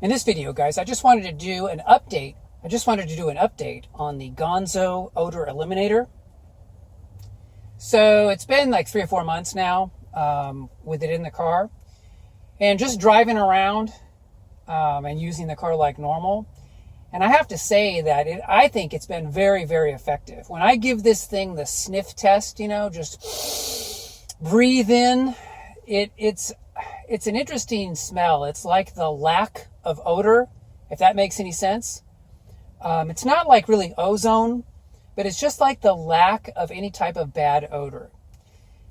In this video, guys, I just wanted to do an update. On the Gonzo Odor Eliminator. So it's been like 3 or 4 months now with it in the car. And just driving around and using the car like normal. And I have to say that I think it's been very, very effective. When I give this thing the sniff test, just breathe in, it's an interesting smell. It's like the lack of odor, if that makes any sense. It's not like really ozone, but it's just like the lack of any type of bad odor.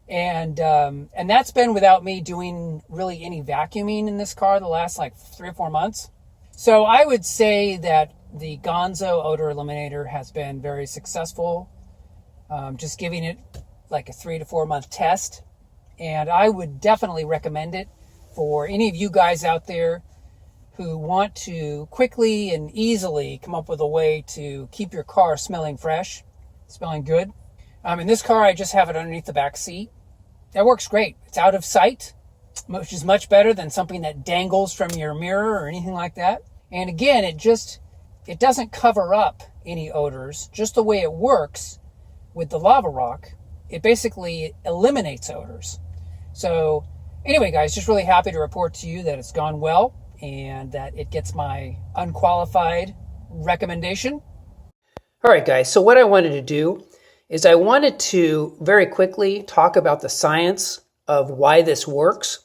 And that's been without me doing really any vacuuming in this car the last like 3 or 4 months. So I would say that the Gonzo Odor Eliminator has been very successful. Just giving it like a 3 to 4 month test. And I would definitely recommend it for any of you guys out there who want to quickly and easily come up with a way to keep your car smelling fresh, smelling good. In this car, I just have it underneath the back seat. That works great. It's out of sight, which is much better than something that dangles from your mirror or anything like that. And again, it doesn't cover up any odors. Just the way it works with the lava rock, it basically eliminates odors. So anyway, guys, just really happy to report to you that it's gone well and that it gets my unqualified recommendation. All right, guys, so what I wanted to do is I wanted to very quickly talk about the science of why this works.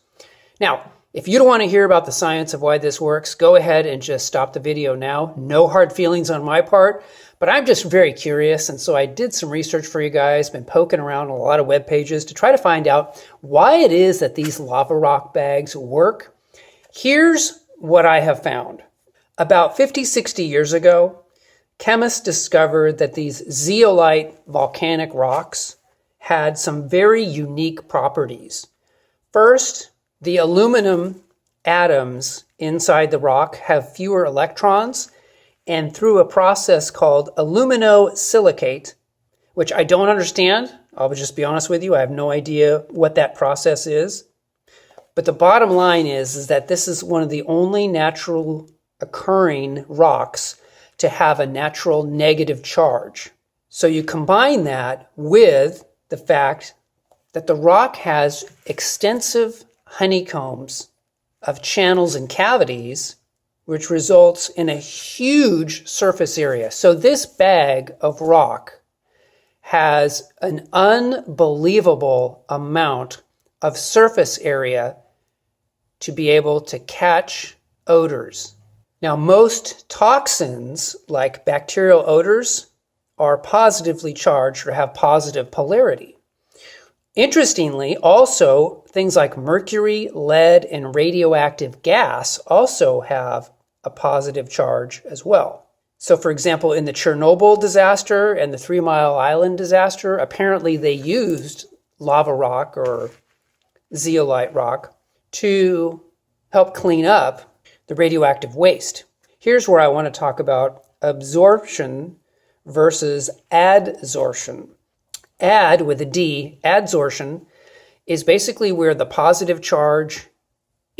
Now, if you don't want to hear about the science of why this works, go ahead and just stop the video now. No hard feelings on my part, but I'm just very curious, and so I did some research for you guys, been poking around a lot of web pages to try to find out why it is that these lava rock bags work. Here's what I have found. About 50, 60 years ago, chemists discovered that these zeolite volcanic rocks had some very unique properties. First, the aluminum atoms inside the rock have fewer electrons, and through a process called aluminosilicate, which I don't understand, I'll just be honest with you, I have no idea what that process is. But the bottom line is that this is one of the only natural occurring rocks to have a natural negative charge. So you combine that with the fact that the rock has extensive honeycombs of channels and cavities, which results in a huge surface area. So this bag of rock has an unbelievable amount of surface area to be able to catch odors. Now, most toxins, like bacterial odors, are positively charged or have positive polarity. Interestingly, also, things like mercury, lead, and radioactive gas also have a positive charge as well. So, for example, in the Chernobyl disaster and the 3 Mile Island disaster, apparently they used lava rock or zeolite rock to help clean up the radioactive waste. Here's where I want to talk about absorption versus adsorption. Ad with a D, adsorption, is basically where the positive charge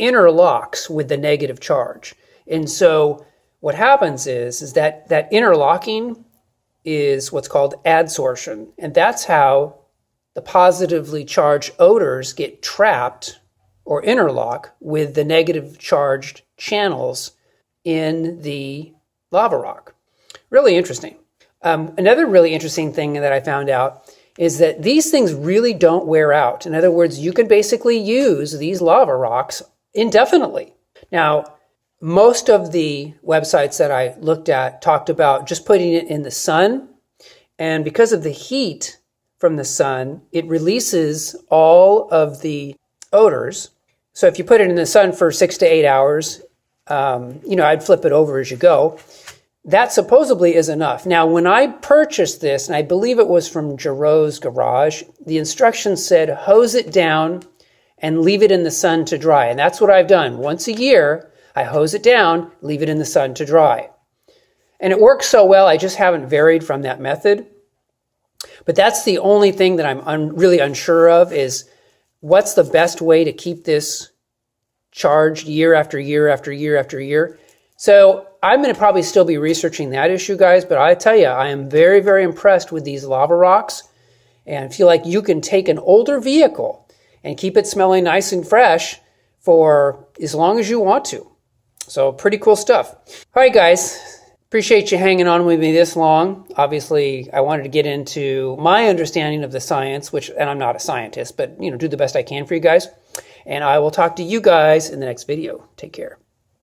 interlocks with the negative charge. And so what happens is that interlocking is what's called adsorption. And that's how the positively charged odors get trapped or interlock with the negative charged channels in the lava rock. Really interesting. Another really interesting thing that I found out is that these things really don't wear out. In other words, you can basically use these lava rocks indefinitely. Now, most of the websites that I looked at talked about just putting it in the sun. And because of the heat from the sun, it releases all of the odors. So if you put it in the sun for 6 to 8 hours, I'd flip it over as you go. That supposedly is enough. Now, when I purchased this, and I believe it was from Giroux's Garage, the instructions said hose it down and leave it in the sun to dry. And that's what I've done. Once a year, I hose it down, leave it in the sun to dry. And it works so well, I just haven't varied from that method. But that's the only thing that I'm really unsure of is what's the best way to keep this charged year after year after year after year. So I'm going to probably still be researching that issue, guys, but I tell you, I am very, very impressed with these lava rocks and feel like you can take an older vehicle and keep it smelling nice and fresh for as long as you want to. So pretty cool stuff. All right, guys, appreciate you hanging on with me this long. Obviously, I wanted to get into my understanding of the science, and I'm not a scientist, but do the best I can for you guys. And I will talk to you guys in the next video. Take care.